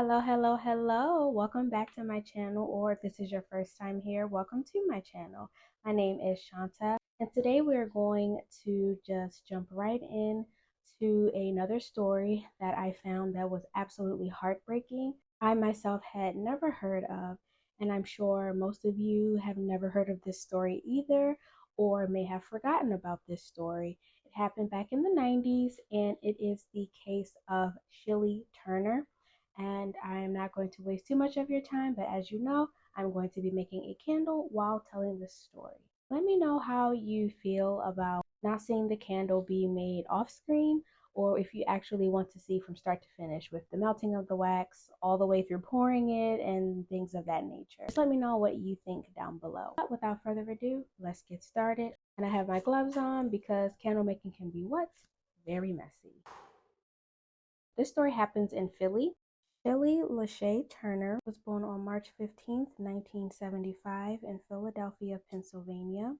Hello. Welcome back to my channel, or if this is your first time here, welcome to my channel. My name is Shanta, and today we're going to just jump right in to another story that I found that was absolutely heartbreaking. I myself had never heard of, and I'm sure most of you have never heard of this story either, or may have forgotten about this story. It happened back in the 90s, and it is the case of Shilie Turner. And I am not going to waste too much of your time, but as you know, I'm going to be making a candle while telling this story. Let me know how you feel about not seeing the candle be made off screen, or if you actually want to see from start to finish with the melting of the wax all the way through pouring it and things of that nature. Just let me know what you think down below. But without further ado, let's get started. And I have my gloves on because candle making can be what? Very messy. This story happens in Philly. Shilie Turner was born on March 15th, 1975 in Philadelphia, Pennsylvania.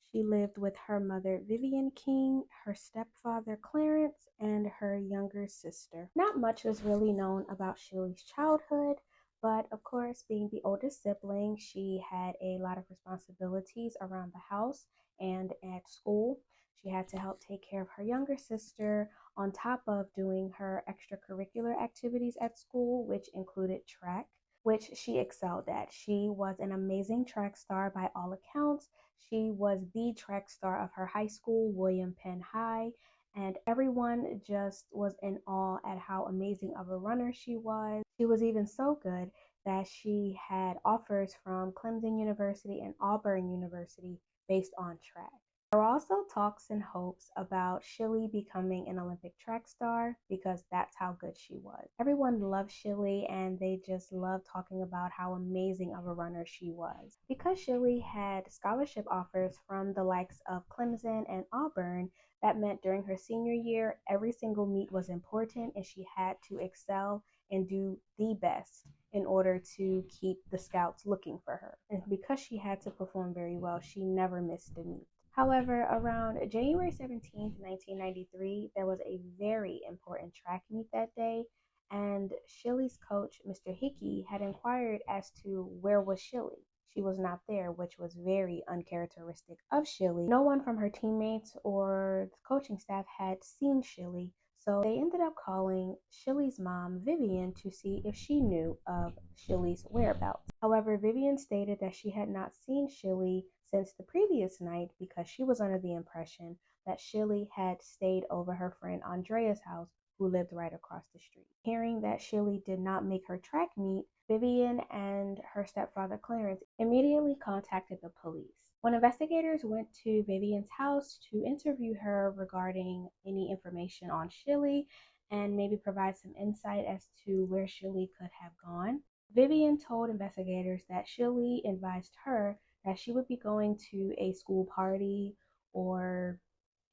She lived with her mother, Vivian King, her stepfather, Clarence, and her younger sister. Not much is really known about Shilie's childhood, but of course, being the oldest sibling, she had a lot of responsibilities around the house and at school. She had to help take care of her younger sister on top of doing her extracurricular activities at school, which included track, which she excelled at. She was an amazing track star by all accounts. She was the track star of her high school, William Penn High, and everyone just was in awe at how amazing of a runner she was. She was even so good that she had offers from Clemson University and Auburn University based on track. There were also talks and hopes about Shilie becoming an Olympic track star because that's how good she was. Everyone loved Shilie and they just loved talking about how amazing of a runner she was. Because Shilie had scholarship offers from the likes of Clemson and Auburn, that meant during her senior year, every single meet was important and she had to excel and do the best in order to keep the scouts looking for her. And because she had to perform very well, she never missed a meet. However, around January 17th, 1993, there was a very important track meet that day, and Shilie's coach, Mr. Hickey, had inquired as to where was Shilie. She was not there, which was very uncharacteristic of Shilie. No one from her teammates or the coaching staff had seen Shilie, so they ended up calling Shilie's mom, Vivian, to see if she knew of Shilie's whereabouts. However, Vivian stated that she had not seen Shilie since the previous night because she was under the impression that Shilie had stayed over her friend Andrea's house, who lived right across the street. Hearing that Shilie did not make her track meet, Vivian and her stepfather Clarence immediately contacted the police. When investigators went to Vivian's house to interview her regarding any information on Shilie and maybe provide some insight as to where Shilie could have gone, Vivian told investigators that Shilie advised her that she would be going to a school party or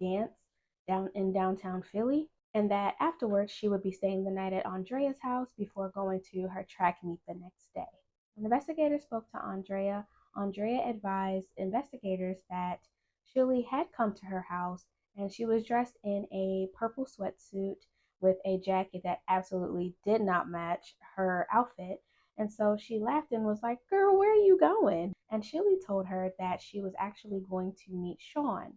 dance down in downtown Philly, and that afterwards she would be staying the night at Andrea's house before going to her track meet the next day. When investigators spoke to Andrea, Andrea advised investigators that Shilie had come to her house and she was dressed in a purple sweatsuit with a jacket that absolutely did not match her outfit. And so she laughed and was like, "Girl, where are you going?" And Shilie told her that she was actually going to meet Sean,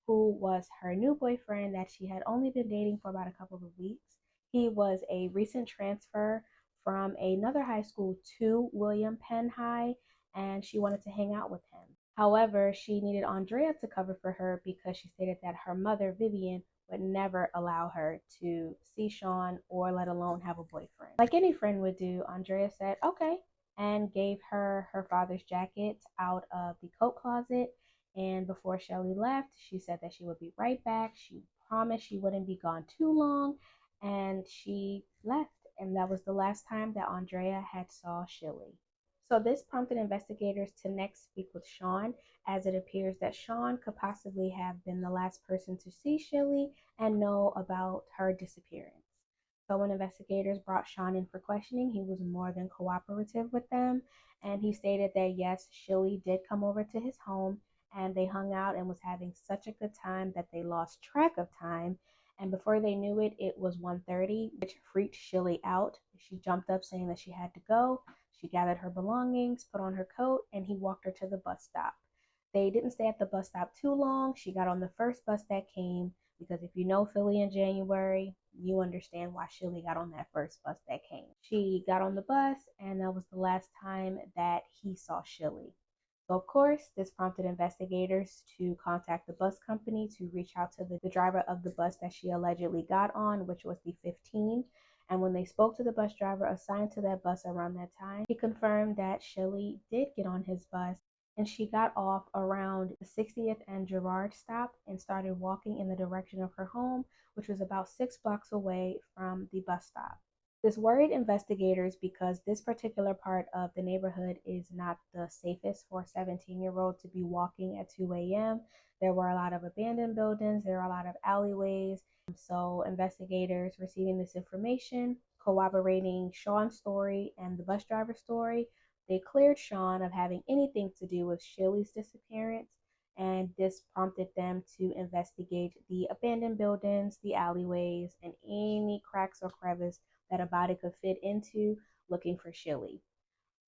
who was her new boyfriend that she had only been dating for about a couple of weeks. He was a recent transfer from another high school to William Penn High, and she wanted to hang out with him. However, she needed Andrea to cover for her because she stated that her mother, Vivian, would never allow her to see Sean or let alone have a boyfriend. Like any friend would do, Andrea said, okay, and gave her her father's jacket out of the coat closet. And before Shilie left, she said that she would be right back. She promised she wouldn't be gone too long, and she left. And that was the last time that Andrea had saw Shilie. So this prompted investigators to next speak with Sean, as it appears that Sean could possibly have been the last person to see Shilie and know about her disappearance. So when investigators brought Sean in for questioning, he was more than cooperative with them, and he stated that yes, Shilie did come over to his home and they hung out and was having such a good time that they lost track of time. And before they knew it, it was 1:30, which freaked Shilie out. She jumped up saying that she had to go. She gathered her belongings, put on her coat, and he walked her to the bus stop. They didn't stay at the bus stop too long. She got on the first bus that came, because if you know Philly in January, you understand why Shilie got on that first bus that came. She got on the bus, and that was the last time that he saw Shilie. So, of course, this prompted investigators to contact the bus company to reach out to the driver of the bus that she allegedly got on, which was the 15. And when they spoke to the bus driver assigned to that bus around that time, he confirmed that Shilie did get on his bus, and she got off around the 60th and Girard stop and started walking in the direction of her home, which was about 6 blocks away from the bus stop. This worried investigators because this particular part of the neighborhood is not the safest for a 17-year-old to be walking at 2 a.m. There were a lot of abandoned buildings, there were a lot of alleyways. So investigators receiving this information, corroborating Sean's story and the bus driver's story, they cleared Sean of having anything to do with Shilie's disappearance, and this prompted them to investigate the abandoned buildings, the alleyways, and any cracks or crevices that a body could fit into looking for Shilie.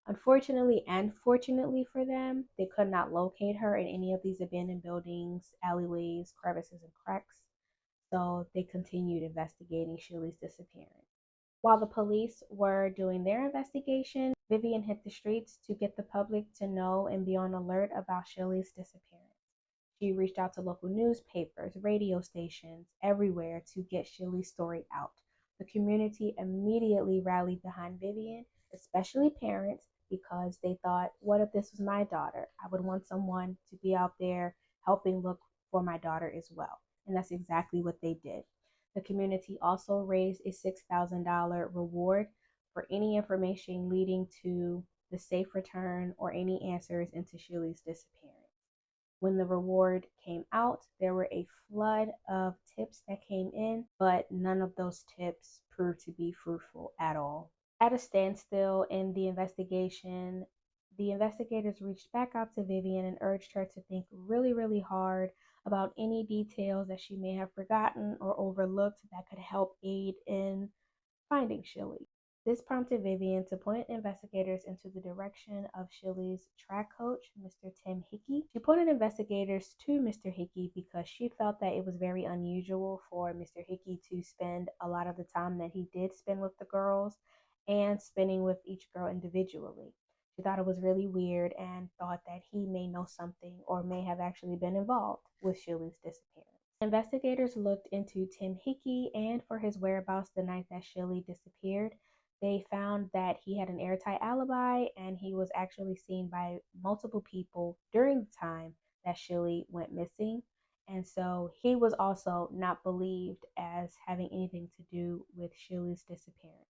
Unfortunately and fortunately for them, they could not locate her in any of these abandoned buildings, alleyways, crevices, and cracks, so they continued investigating Shilie's disappearance. While the police were doing their investigation, Vivian hit the streets to get the public to know and be on alert about Shilie's disappearance. She reached out to local newspapers, radio stations, everywhere to get Shilie's story out. The community immediately rallied behind Vivian, especially parents, because they thought, what if this was my daughter? I would want someone to be out there helping look for my daughter as well. And that's exactly what they did. The community also raised a $6,000 reward for any information leading to the safe return or any answers into Shilie's disappearance. When the reward came out, there were a flood of tips that came in, but none of those tips proved to be fruitful at all. At a standstill in the investigation, the investigators reached back out to Vivian and urged her to think really, really hard about any details that she may have forgotten or overlooked that could help aid in finding Shilie. This prompted Vivian to point investigators into the direction of Shilie's track coach, Mr. Tim Hickey. She pointed investigators to Mr. Hickey because she felt that it was very unusual for Mr. Hickey to spend a lot of the time that he did spend with the girls and spending with each girl individually. She thought it was really weird and thought that he may know something or may have actually been involved with Shilie's disappearance. Investigators looked into Tim Hickey and for his whereabouts the night that Shilie disappeared. They found that he had an airtight alibi and he was actually seen by multiple people during the time that Shilie went missing. And so he was also not believed as having anything to do with Shilie's disappearance.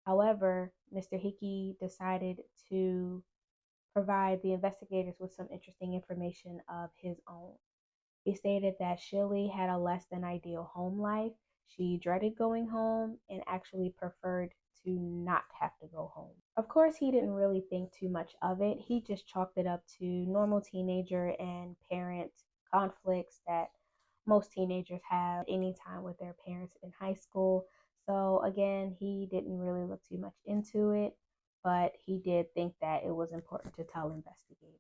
However, Mr. Hickey decided to provide the investigators with some interesting information of his own. He stated that Shilie had a less than ideal home life. She dreaded going home and actually preferred to not have to go home. Of course, he didn't really think too much of it. He just chalked it up to normal teenager and parent conflicts that most teenagers have any time with their parents in high school. So again, he didn't really look too much into it, but he did think that it was important to tell investigators.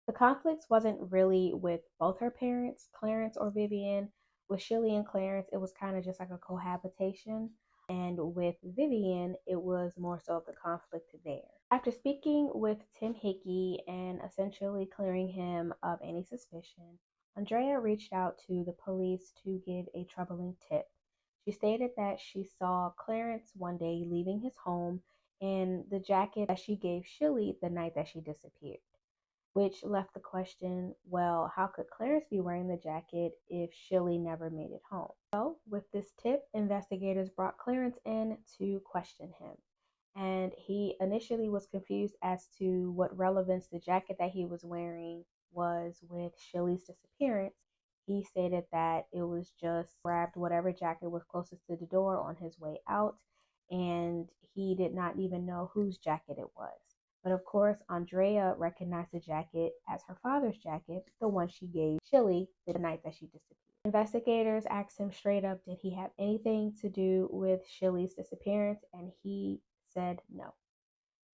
The conflicts wasn't really with both her parents, Clarence or Vivian. With Shilie and Clarence, it was kind of just like a cohabitation. And with Vivian, it was more so of the conflict there. After speaking with Tim Hickey and essentially clearing him of any suspicion, Andrea reached out to the police to give a troubling tip. She stated that she saw Clarence one day leaving his home in the jacket that she gave Shilie the night that she disappeared, which left the question, well, how could Clarence be wearing the jacket if Shilie never made it home? So with this tip, investigators brought Clarence in to question him. And he initially was confused as to what relevance the jacket that he was wearing was with Shilie's disappearance. He stated that it was just grabbed whatever jacket was closest to the door on his way out, and he did not even know whose jacket it was. But of course, Andrea recognized the jacket as her father's jacket, the one she gave Shilie the night that she disappeared. Investigators asked him straight up, did he have anything to do with Shilie's disappearance, and he said no.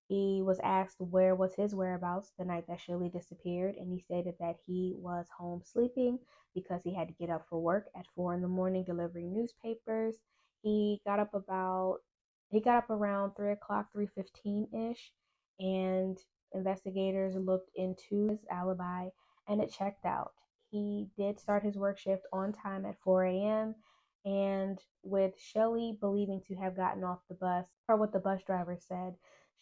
He was asked where was his whereabouts the night that Shilie disappeared, and he stated that he was home sleeping because he had to get up for work at 4 in the morning delivering newspapers. He got up around 3 o'clock, 3:15 ish, and investigators looked into his alibi and it checked out. He did start his work shift on time at 4 a.m. and with Shilie believing to have gotten off the bus, per what the bus driver said,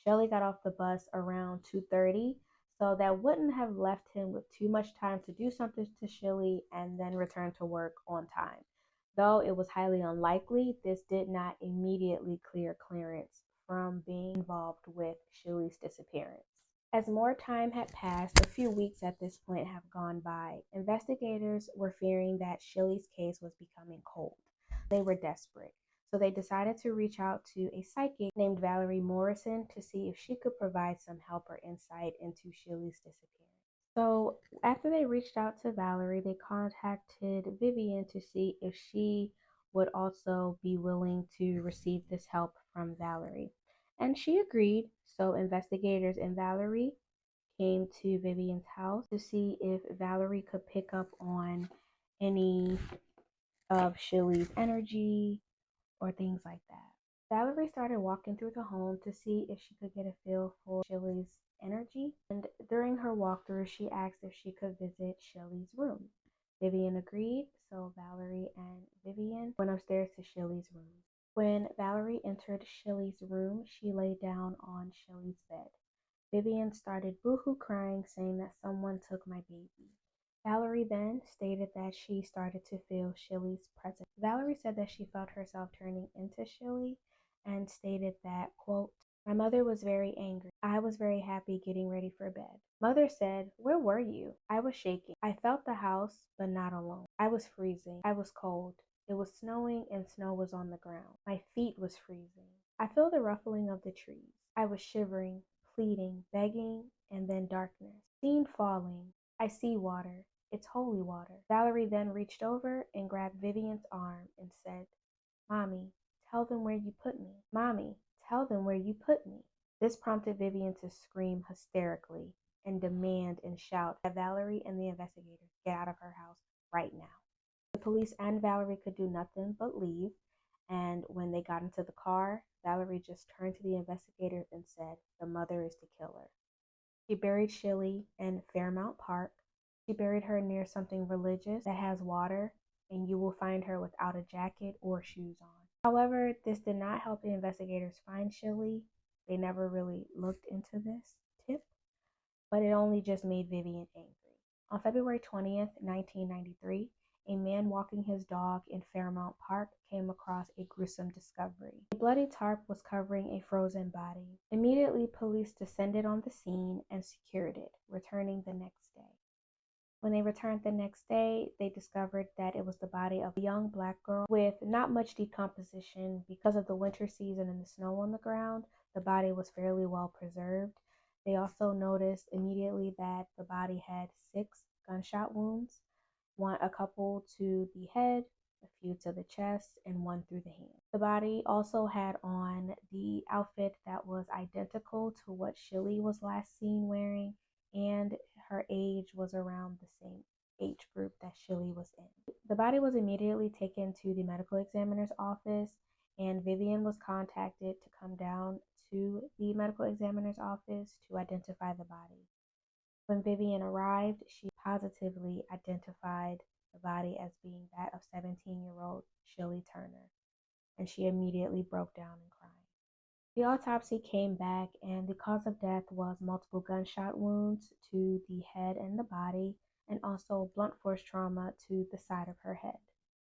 Shilie got off the bus around 2:30, so that wouldn't have left him with too much time to do something to Shilie and then return to work on time. Though it was highly unlikely, this did not immediately clear Clarence from being involved with Shilie's disappearance. As more time had passed, a few weeks at this point have gone by, investigators were fearing that Shilie's case was becoming cold. They were desperate. So they decided to reach out to a psychic named Valerie Morrison to see if she could provide some help or insight into Shilie's disappearance. So after they reached out to Valerie, they contacted Vivian to see if she would also be willing to receive this help from Valerie. And she agreed. So investigators and Valerie came to Vivian's house to see if Valerie could pick up on any of Shilie's energy or things like that. Valerie started walking through the home to see if she could get a feel for Shilie's energy, and during her walkthrough, she asked if she could visit Shilie's room. Vivian agreed, so Valerie and Vivian went upstairs to Shilie's room. When Valerie entered Shilie's room, she lay down on Shilie's bed. Vivian started boohoo crying, saying that someone took my baby. Valerie then stated that she started to feel Shilie's presence. Valerie said that she felt herself turning into Shilie and stated that, quote, my mother was very angry. I was very happy getting ready for bed. Mother said, where were you? I was shaking. I felt the house, but not alone. I was freezing. I was cold. It was snowing and snow was on the ground. My feet was freezing. I feel the ruffling of the trees. I was shivering, pleading, begging, and then darkness. Scene falling. I see water. It's holy water. Valerie then reached over and grabbed Vivian's arm and said, Mommy, tell them where you put me. Mommy, tell them where you put me. This prompted Vivian to scream hysterically and demand and shout that Valerie and the investigators get out of her house right now. The police and Valerie could do nothing but leave, and when they got into the car, Valerie just turned to the investigators and said, the mother is the killer. She buried Shilie in Fairmount Park. She buried her near something religious that has water, and you will find her without a jacket or shoes on. However, this did not help the investigators find Shilie. They never really looked into this tip, but it only just made Vivian angry. On February 20th, 1993, a man walking his dog in Fairmount Park came across a gruesome discovery. A bloody tarp was covering a frozen body. Immediately, police descended on the scene and secured it, returning the next day. When they returned the next day, they discovered that it was the body of a young black girl with not much decomposition. Because of the winter season and the snow on the ground, the body was fairly well preserved. They also noticed immediately that the body had 6 gunshot wounds, a couple to the head, a few to the chest, and 1 through the hand. The body also had on the outfit that was identical to what Shilie was last seen wearing, and her age was around the same age group that Shilie was in. The body was immediately taken to the medical examiner's office, and Vivian was contacted to come down to the medical examiner's office to identify the body. When Vivian arrived, she positively identified the body as being that of 17-year-old Shilie Turner, and she immediately broke down and cried. The autopsy came back, and the cause of death was multiple gunshot wounds to the head and the body, and also blunt force trauma to the side of her head.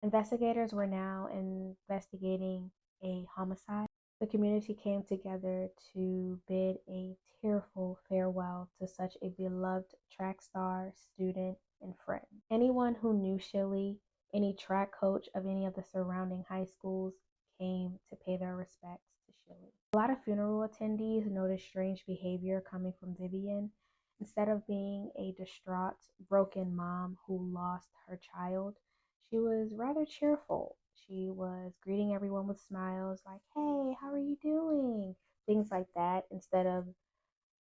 Investigators were now investigating a homicide. The community came together to bid a tearful farewell to such a beloved track star, student, and friend. Anyone who knew Shilie, any track coach of any of the surrounding high schools, came to pay their respects to Shilie. A lot of funeral attendees noticed strange behavior coming from Vivian. Instead of being a distraught, broken mom who lost her child, she was rather cheerful. She was greeting everyone with smiles like, "Hey, how are you doing?" Things like that, instead of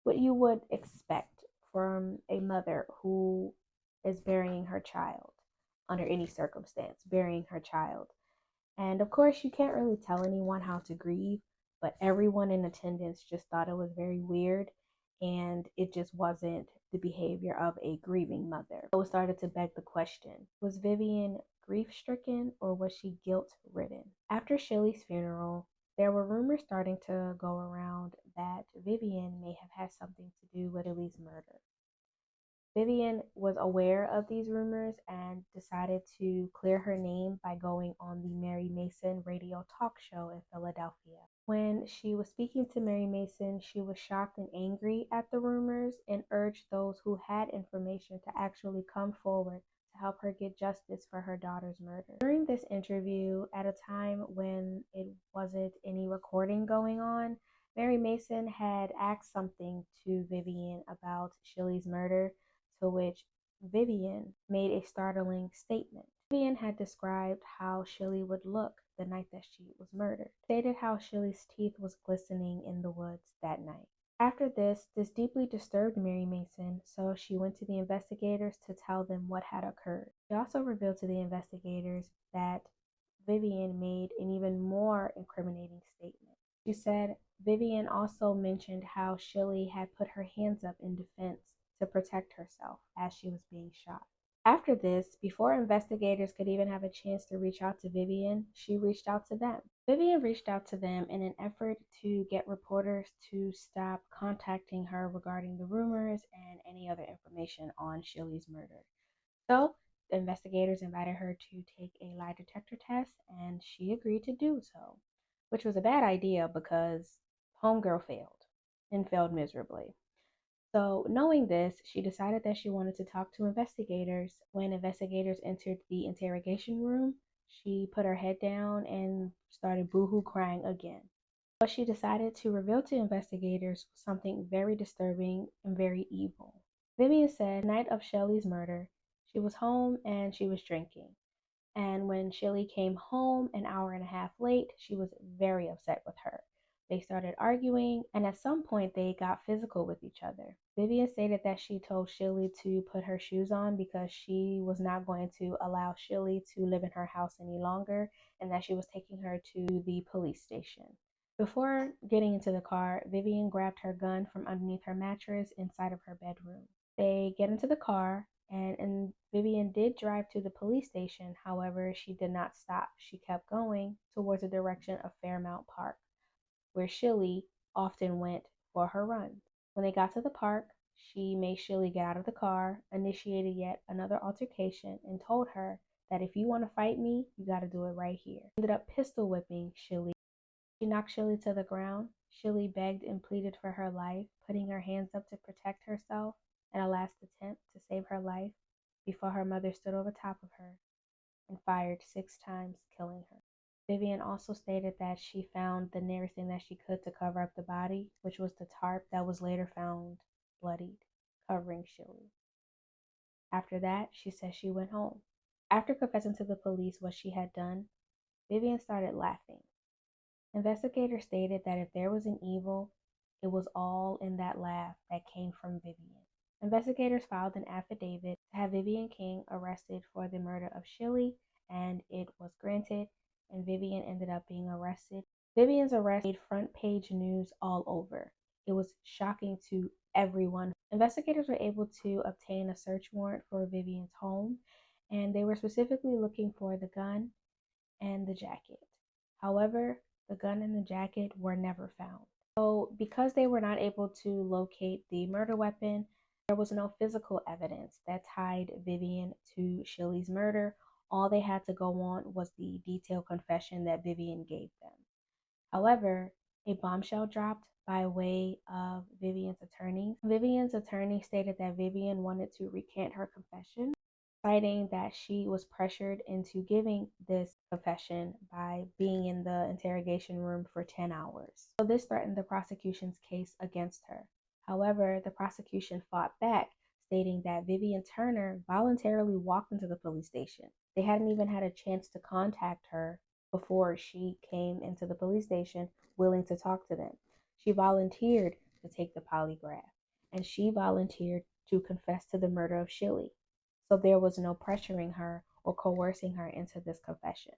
what you would expect from a mother who is burying her child under any circumstance, burying her child. And of course, you can't really tell anyone how to grieve, but everyone in attendance just thought it was very weird and it just wasn't the behavior of a grieving mother. So it started to beg the question, was Vivian grief-stricken or was she guilt-ridden? After Shilie's funeral, there were rumors starting to go around that Vivian may have had something to do with Shilie's murder. Vivian was aware of these rumors and decided to clear her name by going on the Mary Mason radio talk show in Philadelphia. When she was speaking to Mary Mason, she was shocked and angry at the rumors and urged those who had information to actually come forward to help her get justice for her daughter's murder. During this interview, at a time when it wasn't any recording going on, Mary Mason had asked something to Vivian about Shilie's murder, to which Vivian made a startling statement. Vivian had described how Shilie would look the night that she was murdered, stated how Shilie's teeth was glistening in the woods that night. After this deeply disturbed Mary Mason, so she went to the investigators to tell them what had occurred. She also revealed to the investigators that Vivian made an even more incriminating statement. She said Vivian also mentioned how Shilie had put her hands up in defense to protect herself as she was being shot. After this, before investigators could even have a chance to reach out to Vivian, she reached out to them. Vivian reached out to them in an effort to get reporters to stop contacting her regarding the rumors and any other information on Shilie's murder. So, the investigators invited her to take a lie detector test, and she agreed to do so, which was a bad idea because homegirl failed and failed miserably. So, knowing this, she decided that she wanted to talk to investigators. When investigators entered the interrogation room, she put her head down and started boohoo crying again. What she decided to reveal to investigators was something very disturbing and very evil. Vivian said the night of Shilie's murder, she was home and she was drinking. And when Shilie came home an hour and a half late, she was very upset with her. They started arguing, and at some point they got physical with each other. Vivian stated that she told Shilie to put her shoes on because she was not going to allow Shilie to live in her house any longer, and that she was taking her to the police station. Before getting into the car, Vivian grabbed her gun from underneath her mattress inside of her bedroom. They get into the car, and Vivian did drive to the police station. However, she did not stop. She kept going towards the direction of Fairmount Park, where Shilie often went for her runs. When they got to the park, she made Shilie get out of the car, initiated yet another altercation, and told her that if you want to fight me, you got to do it right here. Ended up pistol whipping Shilie. She knocked Shilie to the ground. Shilie begged and pleaded for her life, putting her hands up to protect herself in a last attempt to save her life before her mother stood over top of her and fired 6 times, killing her. Vivian also stated that she found the nearest thing that she could to cover up the body, which was the tarp that was later found bloodied, covering Shilie. After that, she said she went home. After confessing to the police what she had done, Vivian started laughing. Investigators stated that if there was an evil, it was all in that laugh that came from Vivian. Investigators filed an affidavit to have Vivian King arrested for the murder of Shilie, and it was granted, and Vivian ended up being arrested. Vivian's arrest made front page news all over. It was shocking to everyone. Investigators were able to obtain a search warrant for Vivian's home, and they were specifically looking for the gun and the jacket. However, the gun and the jacket were never found. So, because they were not able to locate the murder weapon, there was no physical evidence that tied Vivian to Shilie's murder. All they had to go on was the detailed confession that Vivian gave them. However, a bombshell dropped by way of Vivian's attorney. Vivian's attorney stated that Vivian wanted to recant her confession, citing that she was pressured into giving this confession by being in the interrogation room for 10 hours. So this threatened the prosecution's case against her. However, the prosecution fought back, stating that Shilie Turner voluntarily walked into the police station. They hadn't even had a chance to contact her before she came into the police station willing to talk to them. She volunteered to take the polygraph, and she volunteered to confess to the murder of Shilie. So there was no pressuring her or coercing her into this confession.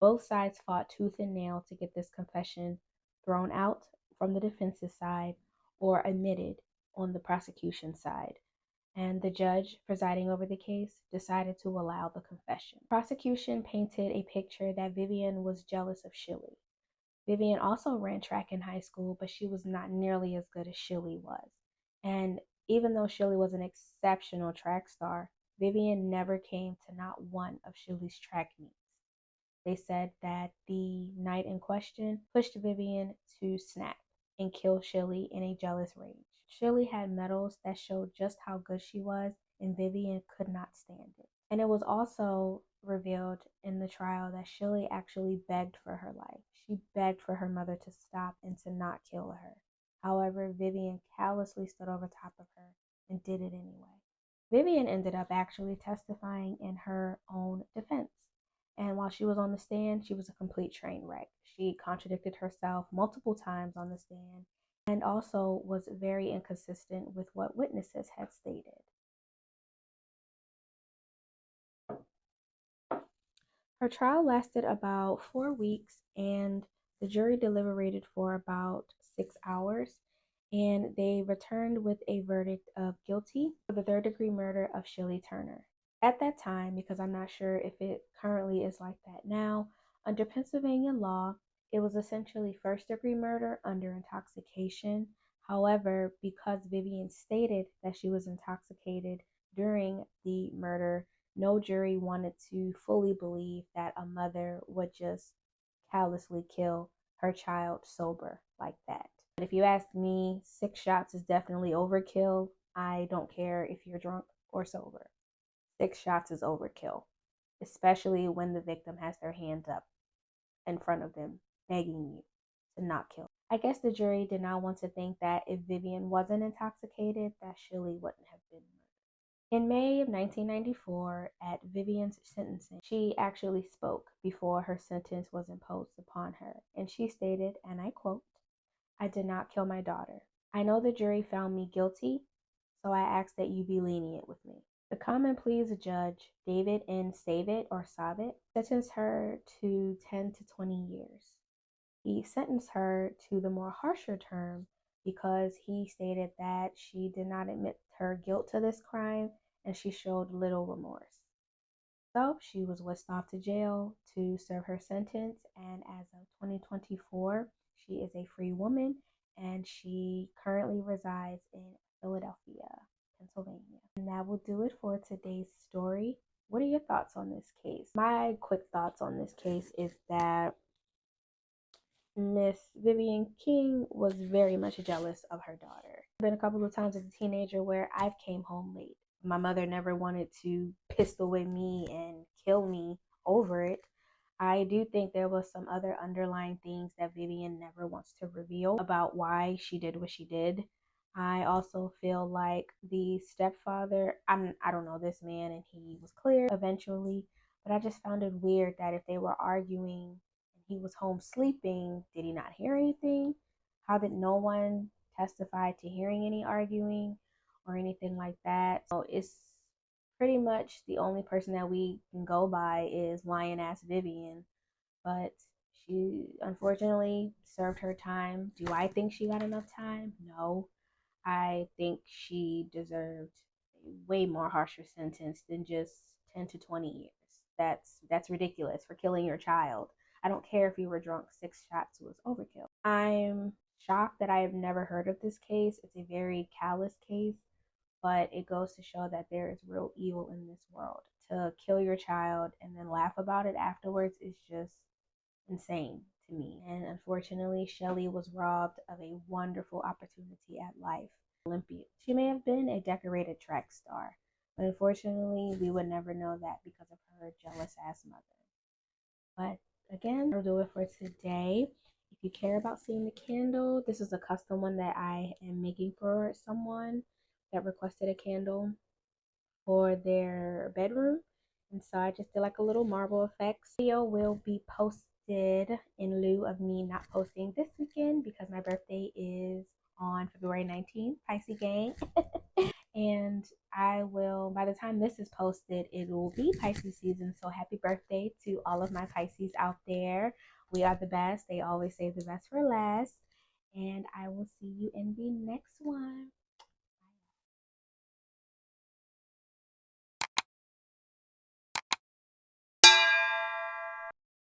Both sides fought tooth and nail to get this confession thrown out from the defense's side or admitted on the prosecution side, and the judge presiding over the case decided to allow the confession. The prosecution painted a picture that Vivian was jealous of Shilie. Vivian also ran track in high school, but she was not nearly as good as Shilie was. And even though Shilie was an exceptional track star, Vivian never came to not one of Shilie's track meets. They said that the night in question pushed Vivian to snap and kill Shilie in a jealous rage. Shilie had medals that showed just how good she was, and Vivian could not stand it. And it was also revealed in the trial that Shilie actually begged for her life. She begged for her mother to stop and to not kill her. However, Vivian callously stood over top of her and did it anyway. Vivian ended up actually testifying in her own defense. And while she was on the stand, she was a complete train wreck. She contradicted herself multiple times on the stand and also was very inconsistent with what witnesses had stated. Her trial lasted about 4 weeks, and the jury deliberated for about 6 hours, and they returned with a verdict of guilty for the third-degree murder of Shilie Turner. At that time, because I'm not sure if it currently is like that now, under Pennsylvania law, it was essentially first-degree murder under intoxication. However, because Vivian stated that she was intoxicated during the murder, no jury wanted to fully believe that a mother would just callously kill her child sober like that. But if you ask me, 6 shots is definitely overkill. I don't care if you're drunk or sober. 6 shots is overkill, especially when the victim has their hands up in front of them, begging you to not kill. I guess the jury did not want to think that if Vivian wasn't intoxicated, that Shilie wouldn't have been murdered. In May of 1994, at Vivian's sentencing, she actually spoke before her sentence was imposed upon her, and she stated, and I quote, "I did not kill my daughter. I know the jury found me guilty, so I ask that you be lenient with me." The common pleas judge, David N. Savitt, sentenced her to 10 to 20 years. He sentenced her to the more harsher term because he stated that she did not admit her guilt to this crime and she showed little remorse. So she was whisked off to jail to serve her sentence, and as of 2024, she is a free woman and she currently resides in Philadelphia, Pennsylvania. And that will do it for today's story. What are your thoughts on this case? My quick thoughts on this case is that Miss Vivian King was very much jealous of her daughter. There have been a couple of times as a teenager where I've came home late. My mother never wanted to pistol whip me and kill me over it. I do think there was some other underlying things that Vivian never wants to reveal about why she did what she did. I also feel like the stepfather, I don't know this man, and he was clear eventually, but I just found it weird that if they were arguing and he was home sleeping, did he not hear anything? How did no one testify to hearing any arguing or anything like that? So it's pretty much the only person that we can go by is lying ass Vivian, but she unfortunately served her time. Do I think she got enough time? No. I think she deserved a way more harsher sentence than just 10 to 20 years. That's ridiculous for killing your child. I don't care if you were drunk, 6 shots was overkill. I'm shocked that I have never heard of this case. It's a very callous case, but it goes to show that there is real evil in this world. To kill your child and then laugh about it afterwards is just insane to me. And unfortunately, Shilie was robbed of a wonderful opportunity at life. Olympian. She may have been a decorated track star, but unfortunately, we would never know that because of her jealous ass mother. But again, that'll do it for today. If you care about seeing the candle, this is a custom one that I am making for someone that requested a candle for their bedroom. And so I just did like a little marble effects. Video will be posted in lieu of me not posting this weekend because my birthday is on February 19th, Pisces gang. And I will, by the time this is posted, it will be Pisces season. So happy birthday to all of my Pisces out there. We are the best. They always say the best for last. And I will see you in the next one.